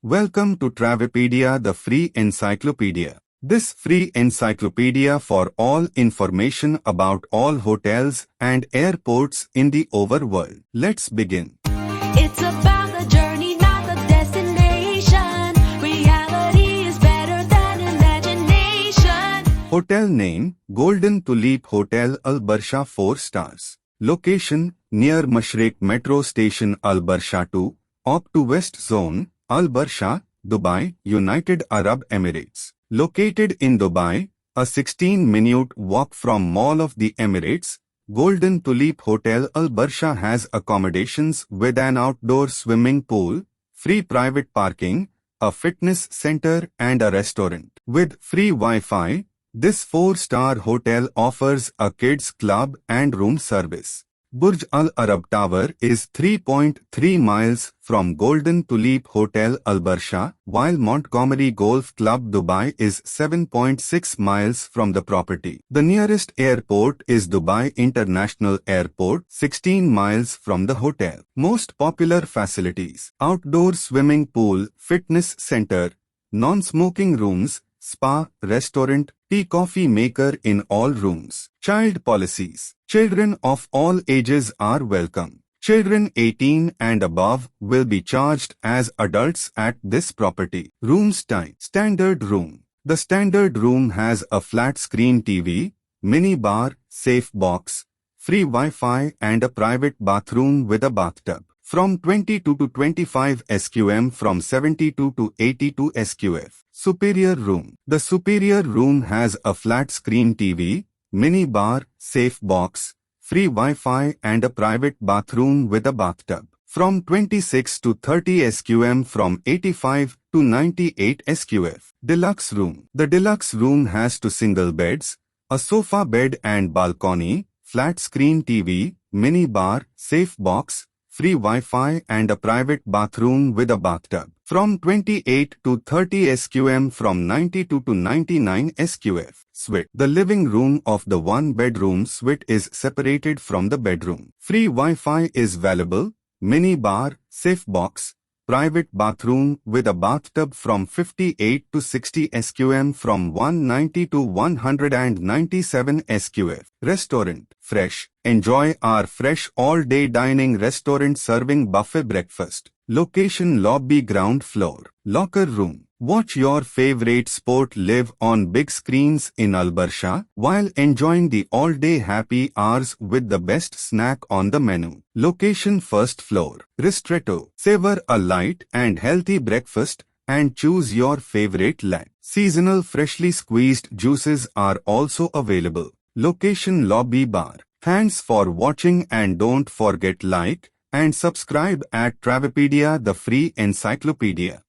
Welcome to Travepedia, the free encyclopedia. This free encyclopedia for all information about all hotels and airports in the overworld. Let's begin. It's about the journey, not the destination. Reality is better than imagination. Hotel name, Golden Tulip Hotel Al Barsha 4 stars. Location, near Mashriq Metro Station Al Barsha 2, Op to West Zone, Al Barsha, Dubai, United Arab Emirates. Located in Dubai, a 16-minute walk from Mall of the Emirates, Golden Tulip Hotel Al Barsha has accommodations with an outdoor swimming pool, free private parking, a fitness center and a restaurant. With free Wi-Fi, this 4-star hotel offers a kids club and room service. Burj Al Arab Tower is 3.3 miles from Golden Tulip Hotel Al Barsha, while Montgomery Golf Club Dubai is 7.6 miles from the property. The nearest airport is Dubai International Airport, 16 miles from the hotel. Most popular facilities: outdoor swimming pool, fitness center, non-smoking rooms, spa, restaurant, tea-coffee maker in all rooms. Child policies. Children of all ages are welcome. Children 18 and above will be charged as adults at this property. Rooms type. Standard room. The standard room has a flat-screen TV, mini bar, safe box, free Wi-Fi and a private bathroom with a bathtub. From 22 to 25 SQM, from 72 to 82 SQF. Superior room. The superior room has a flat-screen TV, mini bar, safe box, free Wi-Fi and a private bathroom with a bathtub. From 26 to 30 SQM, from 85 to 98 SQF. Deluxe room. The deluxe room has 2 single beds, a sofa bed and balcony, flat-screen TV, mini bar, safe box, free Wi-Fi and a private bathroom with a bathtub. From 28 to 30 SQM, from 92 to 99 SQF. Suite. The living room of the 1-bedroom suite is separated from the bedroom. Free Wi-Fi is available, mini bar, safe box, private bathroom with a bathtub from 58 to 60 SQM, from 190 to 197 SQF. Restaurant. Fresh. Enjoy our fresh all-day dining restaurant serving buffet breakfast. Location: lobby, ground floor. Locker room. Watch your favorite sport live on big screens in Al Barsha while enjoying the all-day happy hours with the best snack on the menu. Location: first floor. Ristretto. Savor a light and healthy breakfast and choose your favorite line. Seasonal freshly squeezed juices are also available. Location: lobby bar. Thanks for watching and don't forget like and subscribe at Travepedia, the free encyclopedia.